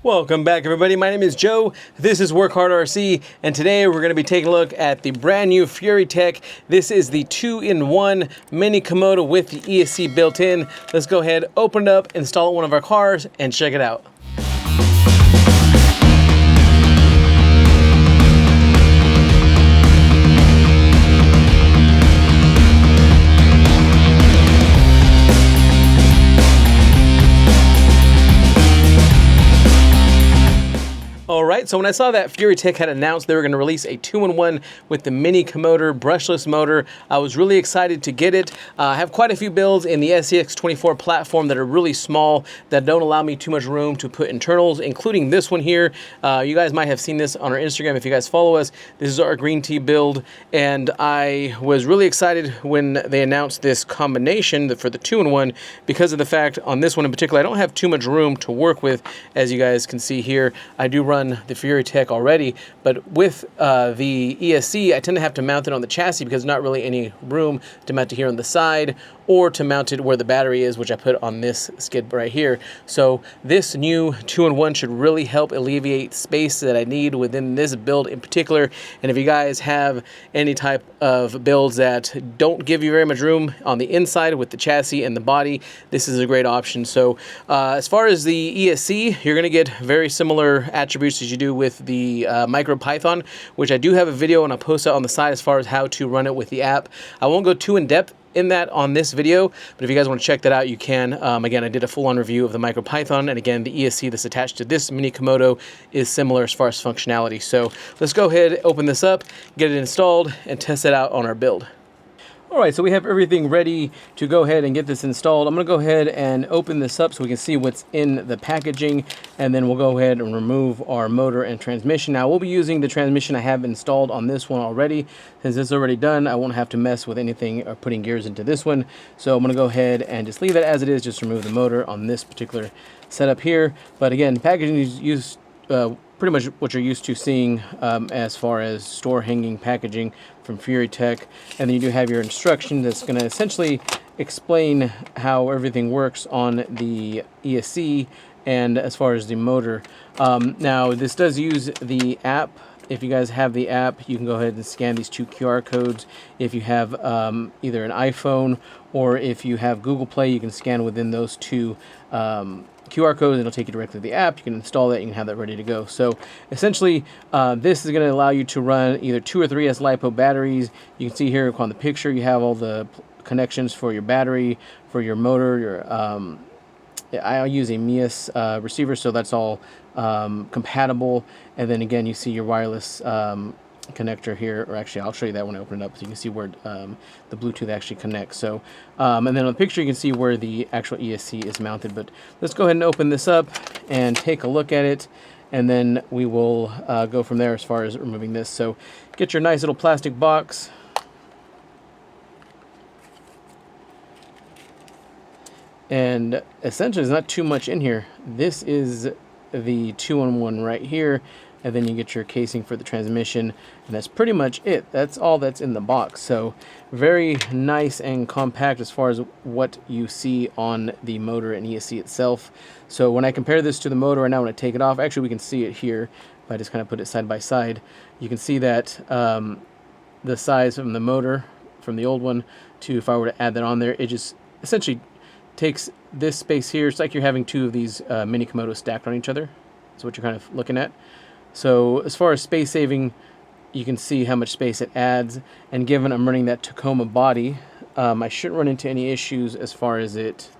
Welcome back, everybody. My name is Joe. This is Work Hard RC, and today we're going to be taking a look at the brand new Furitek. This is the 2-in-1 Mini Komodo with the ESC built in. Let's go ahead, open it up, install it in one of our cars, and check it out. Alright, so when I saw that Furitek had announced they were going to release a 2-in-1 with the Mini Komodo brushless motor, I was really excited to get it. I have quite a few builds in the SCX24 platform that are really small, that don't allow me too much room to put internals, including this one here. You guys might have seen this on our Instagram if you guys follow us. This is our green tea build, and I was really excited when they announced this combination for the 2-in-1 because of the fact on this one in particular, I don't have too much room to work with. As you guys can see here, I do run the Furitek already, but with the ESC, I tend to have to mount it on the chassis because there's not really any room to mount it here on the side or to mount it where the battery is, which I put on this skid right here. So this new 2-in-1 should really help alleviate space that I need within this build in particular. And if you guys have any type of builds that don't give you very much room on the inside with the chassis and the body, this is a great option. So as far as the ESC, you're going to get very similar attributes as you do with the MicroPython, which I do have a video and I'll post it on the side as far as how to run it with the app. I won't go too in depth in that on this video, but if you guys want to check that out, you can. Again, I did a full-on review of the MicroPython, and again, the ESC that's attached to this Mini Komodo is similar as far as functionality. So let's go ahead, open this up, get it installed, and test it out on our build. Alright, so we have everything ready to go ahead and get this installed. I'm going to go ahead and open this up so we can see what's in the packaging, and then we'll go ahead and remove our motor and transmission. Now, we'll be using the transmission I have installed on this one already. Since it's already done, I won't have to mess with anything or putting gears into this one. So I'm going to go ahead and just leave it as it is, just remove the motor on this particular setup here. But again, packaging is used pretty much what you're used to seeing as far as store hanging packaging from Furitek. And then you do have your instruction that's going to essentially explain how everything works on the ESC and as far as the motor. Now this does use the app. If you guys have the app, you can go ahead and scan these 2 QR codes. If you have either an iPhone or if you have Google Play, you can scan within those 2 QR code, and it'll take you directly to the app. You can install that, you can have that ready to go. So essentially, this is going to allow you to run either 2 or 3S LiPo batteries. You can see here on the picture, you have all the connections for your battery, for your motor. Your I use a MIS receiver, so that's all compatible. And then again, you see your wireless connector here, or actually I'll show you that when I open it up so you can see where the Bluetooth actually connects. So and then on the picture you can see where the actual ESC is mounted. But let's go ahead and open this up and take a look at it, and then we will go from there as far as removing this. So get your nice little plastic box, and essentially there's not too much in here. This is the 2-in-1 right here, and then you get your casing for the transmission, and that's pretty much it. That's all that's in the box. So very nice and compact as far as what you see on the motor and ESC itself. So when I compare this to the motor, and now when I take it off, actually we can see it here if I just kind of put it side by side. You can see that the size from the motor from the old one to, if I were to add that on there, it just essentially takes this space here. It's like you're having 2 of these Mini Komodos stacked on each other. That's what you're kind of looking at. So as far as space saving, you can see how much space it adds, and given I'm running that Tacoma body, I shouldn't run into any issues as far as it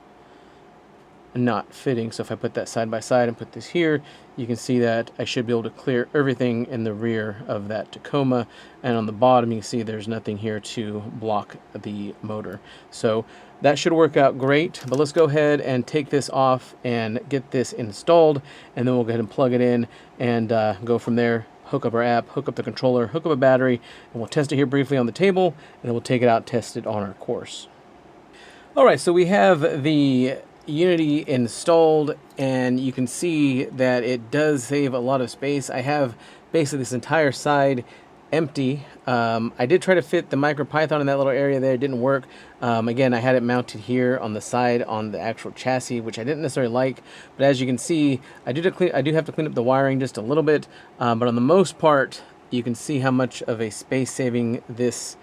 not fitting. So if I put that side by side and put this here, you can see that I should be able to clear everything in the rear of that Tacoma, and on the bottom you can see there's nothing here to block the motor. So that should work out great. But let's go ahead and take this off and get this installed, and then we'll go ahead and plug it in and go from there. Hook up our app, hook up the controller, hook up a battery, and we'll test it here briefly on the table, and then we'll take it out, test it on our course. Alright, so we have the Unity installed, and you can see that it does save a lot of space. I have basically this entire side empty. I did try to fit the MicroPython in that little area there. It didn't work. Again, I had it mounted here on the side on the actual chassis, which I didn't necessarily like. But as you can see, I do have to clean up the wiring just a little bit. But on the most part, you can see how much of a space saving this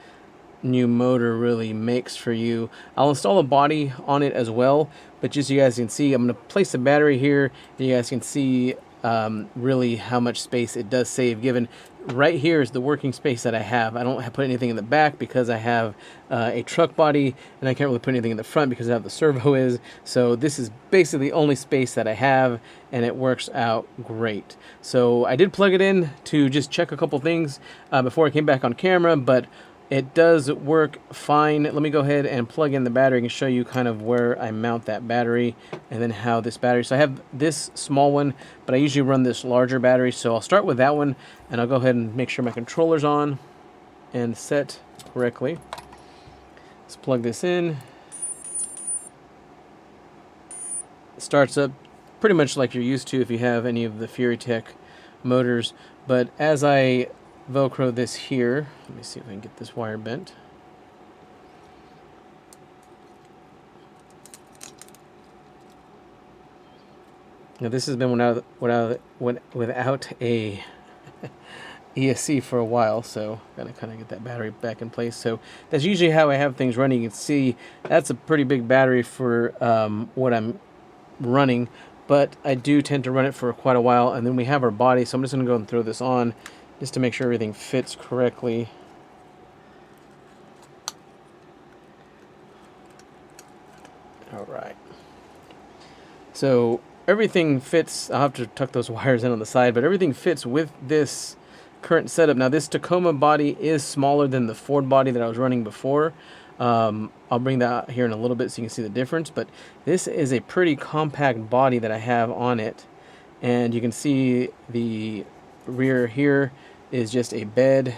new motor really makes for you. I'll install a body on it as well, but just so you guys can see, I'm going to place the battery here, and you guys can see really how much space it does save, given right here is the working space that I have. I don't have put anything in the back because I have a truck body, and I can't really put anything in the front because of how the servo is. So this is basically the only space that I have, and it works out great. So I did plug it in to just check a couple things before I came back on camera, but it does work fine. Let me go ahead and plug in the battery and show you kind of where I mount that battery and then how this battery. So I have this small one, but I usually run this larger battery. So I'll start with that one, and I'll go ahead and make sure my controller's on and set correctly. Let's plug this in. It starts up pretty much like you're used to if you have any of the Furitek motors. But as I Velcro this here, let me see if I can get this wire bent. Now this has been without a ESC for a while, so gotta kind of get that battery back in place. So that's usually how I have things running. You can see that's a pretty big battery for what I'm running, but I do tend to run it for quite a while. And then we have our body, so I'm just gonna go and throw this on just to make sure everything fits correctly. All right. So everything fits. I'll have to tuck those wires in on the side, but everything fits with this current setup. Now this Tacoma body is smaller than the Ford body that I was running before. I'll bring that out here in a little bit so you can see the difference, but this is a pretty compact body that I have on it. And you can see the rear here is just a bed,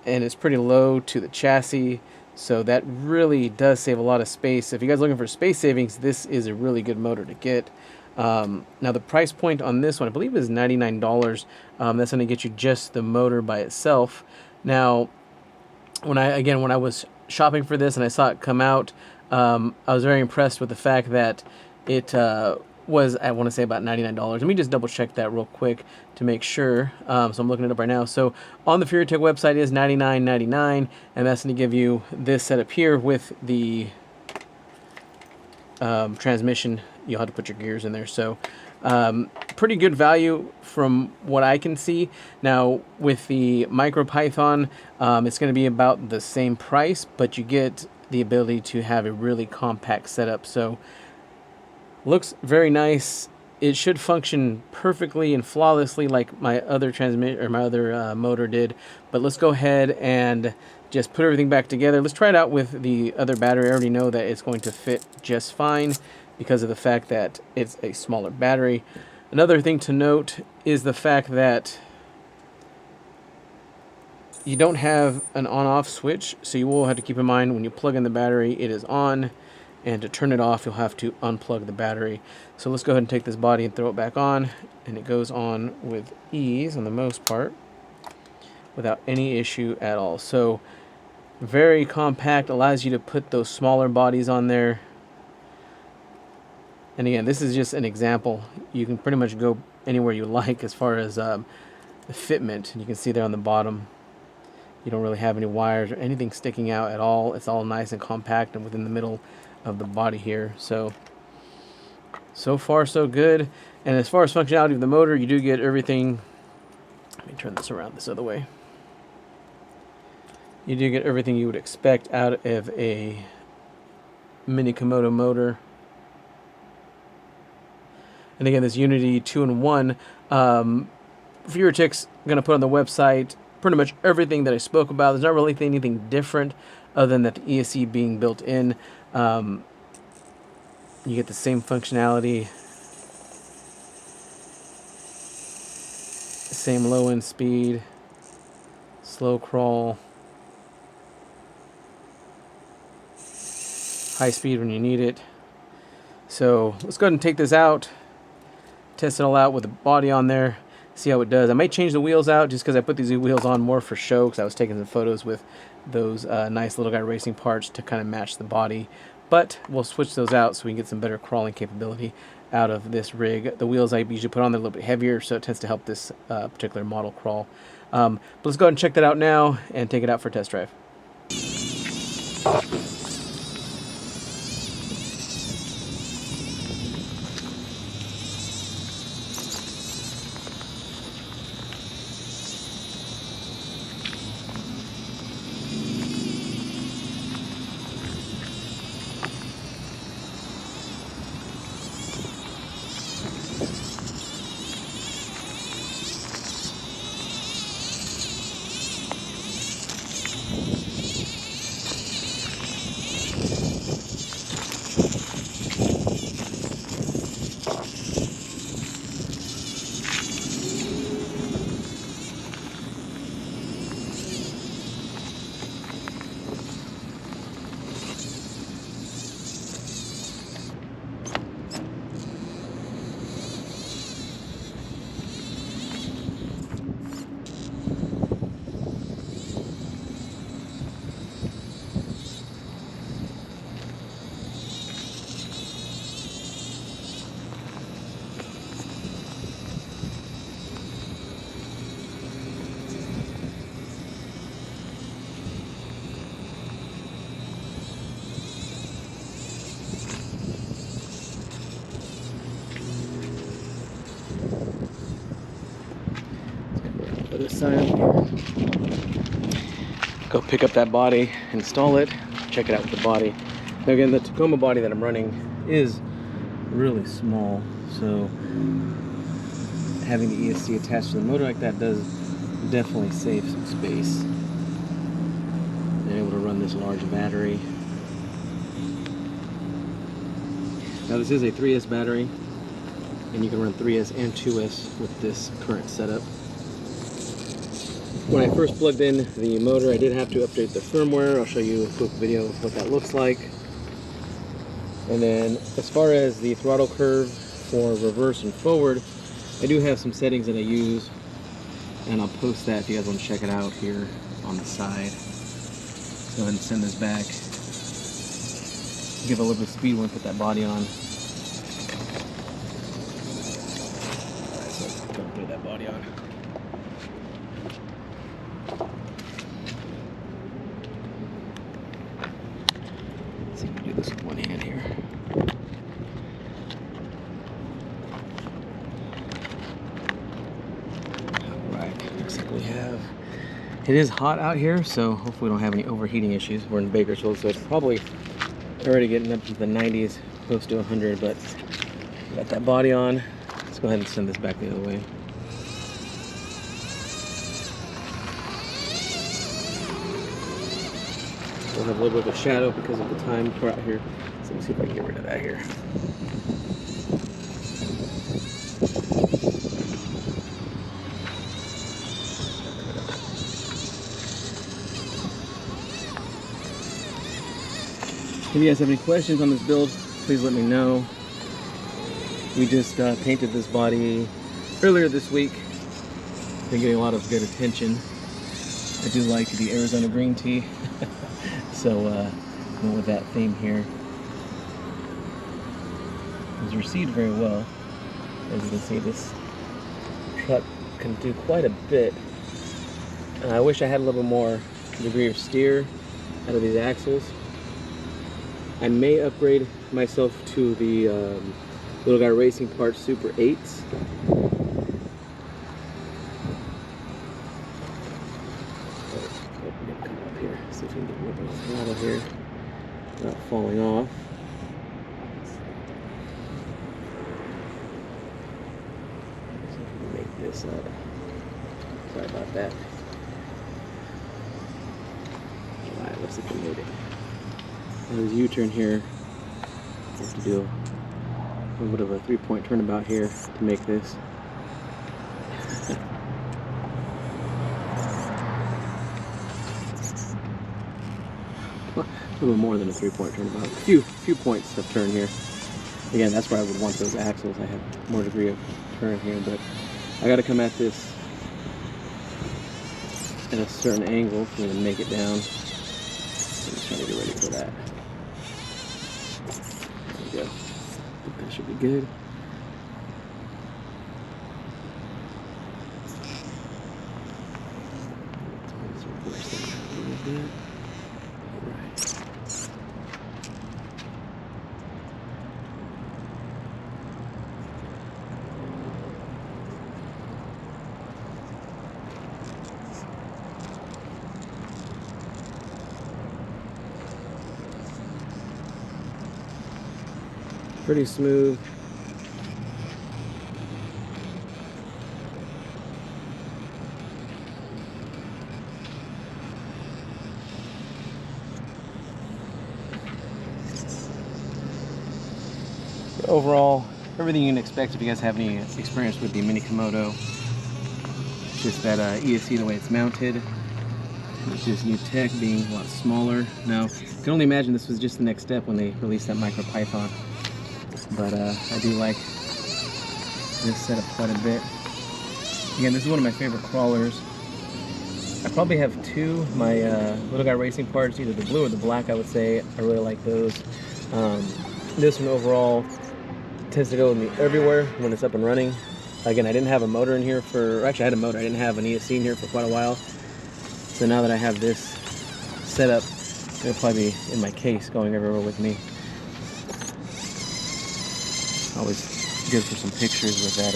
and it's pretty low to the chassis, so that really does save a lot of space. If you guys are looking for space savings, this is a really good motor to get. Now the price point on this one I believe is $99. That's going to get you just the motor by itself. Now when I was shopping for this and I saw it come out, I was very impressed with the fact that it was, I want to say, about $99. Let me just double check that real quick to make sure. So I'm looking it up right now. So on the Furitek website is $99.99, and that's going to give you this setup here with the transmission. You'll have to put your gears in there. So pretty good value from what I can see. Now with the MicroPython, it's going to be about the same price, but you get the ability to have a really compact setup. So looks very nice. It should function perfectly and flawlessly like my other motor did. But let's go ahead and just put everything back together. Let's try it out with the other battery. I already know that it's going to fit just fine because of the fact that it's a smaller battery. Another thing to note is the fact that you don't have an on-off switch, so you will have to keep in mind when you plug in the battery, it is on. And to turn it off, you'll have to unplug the battery. So let's go ahead and take this body and throw it back on. And it goes on with ease on the most part, without any issue at all. So very compact, allows you to put those smaller bodies on there. And again, this is just an example. You can pretty much go anywhere you like as far as the fitment. And you can see there on the bottom, you don't really have any wires or anything sticking out at all. It's all nice and compact and within the middle of the body here. So far so good. And as far as functionality of the motor, you do get everything. Let me turn this around this other way. You do get everything you would expect out of a Mini Komodo motor. And again, this Unity 2-in-1, Furitek's going to put on the website pretty much everything that I spoke about. There's not really anything different other than that the ESC being built in. You get the same functionality, same low end speed, slow crawl, high speed when you need it. So let's go ahead and take this out, test it all out with the body on there. see how it does. I might change the wheels out just because I put these wheels on more for show, because I was taking some photos with those nice little guy racing parts to kind of match the body. But we'll switch those out so we can get some better crawling capability out of this rig. The wheels I usually put on, they're a little bit heavier, so it tends to help this particular model crawl. But let's go ahead and check that out now and take it out for a test drive. Other side here. Go pick up that body, install it, check it out with the body. Now again, the Tacoma body that I'm running is really small, so having the ESC attached to the motor like that does definitely save some space. Being able to run this large battery. Now this is a 3S battery, and you can run 3S and 2S with this current setup. When I first plugged in the motor, I did have to update the firmware. I'll show you a quick video of what that looks like. And then as far as the throttle curve for reverse and forward, I do have some settings that I use, and I'll post that if you guys want to check it out here on the side. Go ahead and send this back. Give a little bit of speed when we put that body on. Alright, so don't put that body on. Let's see if we can do this with one hand here. Alright, looks like we have. It is hot out here, so hopefully we don't have any overheating issues. We're in Bakersfield, so it's probably already getting up to the 90s, close to 100, but got that body on. Let's go ahead and send this back the other way. We'll have a little bit of a shadow because of the time we're out here. So let me see if I can get rid of that here. If you guys have any questions on this build, please let me know. We just painted this body earlier this week. Been getting a lot of good attention. I do like the Arizona green tea, so went with that theme here. It was received very well. As you can see, this truck can do quite a bit. I wish I had a little more degree of steer out of these axles. I may upgrade myself to the Little Guy Racing Parts Super 8s. Come up here, see if we can get a little bit of throttle here without falling off. See if we can make this up. Sorry about that. Alright, looks like we made it. There's a U-turn here. I have to do a little bit of a three-point turnabout here to make this. A little more than a three-point turnabout. A few points of turn here. Again, that's where I would want those axles. I have more degree of turn here, but I got to come at this at a certain angle for me to make it down. I'm just trying to get ready for that. There we go. I think that should be good. Let's reverse that a little bit. All right. Pretty smooth. But overall, everything you can expect if you guys have any experience with the Mini Komodo. It's just that ESC, the way it's mounted. It's just new tech being a lot smaller. Now, I can only imagine this was just the next step when they released that micro python. But I do like this setup quite a bit. Again, this is one of my favorite crawlers. I probably have two. My little guy racing parts, either the blue or the black, I would say. I really like those. This one overall tends to go with me everywhere when it's up and running. Again, I didn't have a motor in here for, actually I had a motor, I didn't have an ESC in here for quite a while. So now that I have this set up, it'll probably be in my case going everywhere with me. Always good for some pictures with that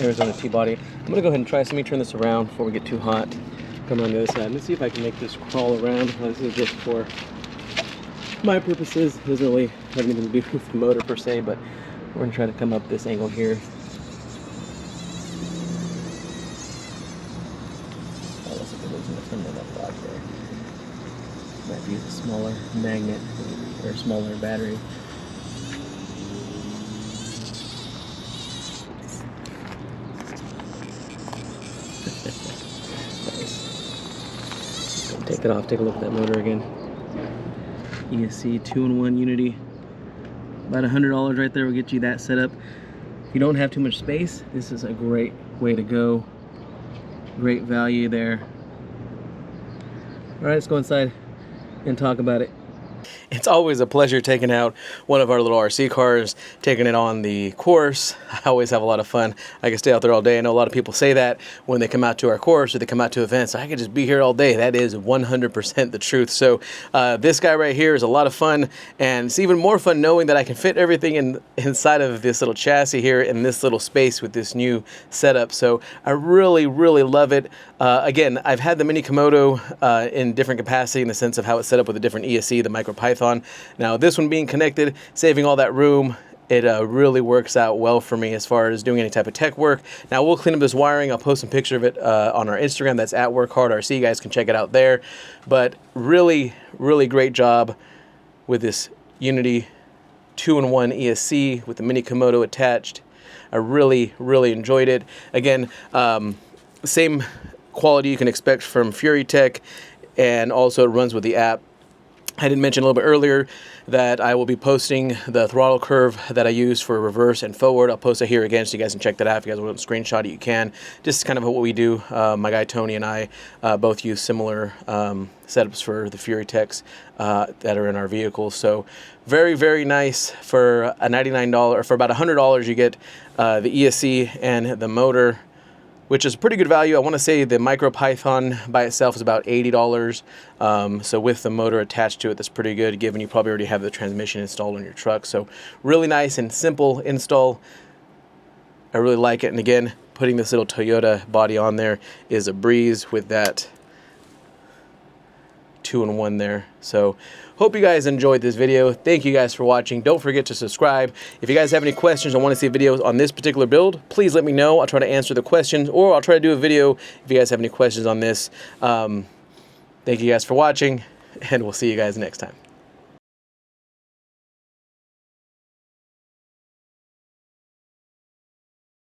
Arizona T-body. I'm gonna go ahead and try some. Let me turn this around before we get too hot. Come on the other side. Let's see if I can make this crawl around. Well, this is just for my purposes. It doesn't really have anything to do with the motor per se, but we're gonna try to come up this angle here. Oh, looks like there's nothing in that block there. Might use a smaller magnet or a smaller battery. Take it off, take a look at that motor again. ESC 2-in-1 Unity. About $100 right there will get you that setup. If you don't have too much space, this is a great way to go. Great value there. All right, let's go inside and talk about it. It's always a pleasure taking out one of our little RC cars, taking it on the course. I always have a lot of fun. I can stay out there all day. I know a lot of people say that when they come out to our course or they come out to events. I could just be here all day. That is 100% the truth. So this guy right here is a lot of fun, and it's even more fun knowing that I can fit everything inside of this little chassis here in this little space with this new setup. So I really, really love it. Again, I've had the Mini Komodo in different capacity in the sense of how it's set up with a different ESC, the micro python. Now this one being connected, saving all that room, it really works out well for me as far as doing any type of tech work. Now we'll clean up this wiring. I'll post some picture of it on our Instagram. That's at WorkHardRC. You guys can check it out there. But really, really great job with this Unity 2-in-1 ESC with the Mini Komodo attached. I really, really enjoyed it. Again, same quality you can expect from Furitek, and also it runs with the app. I did mention a little bit earlier that I will be posting the throttle curve that I use for reverse and forward. I'll post it here again so you guys can check that out. If you guys want to screenshot it, you can. Just kind of what we do. My guy Tony and I both use similar setups for the Furitek's that are in our vehicles. So very, very nice. For a $99, or for about $100, you get the ESC and the motor, which is pretty good value. I want to say the micro python by itself is about $80. So with the motor attached to it, that's pretty good, given you probably already have the transmission installed on your truck. So really nice and simple install. I really like it. And again, putting this little Toyota body on there is a breeze with that 2-in-1 there. So hope you guys enjoyed this video. Thank you guys for watching. Don't forget to subscribe. If you guys have any questions or want to see videos on this particular build, please let me know. I'll try to answer the questions, or I'll try to do a video if you guys have any questions on this. Thank you guys for watching, and we'll see you guys next time.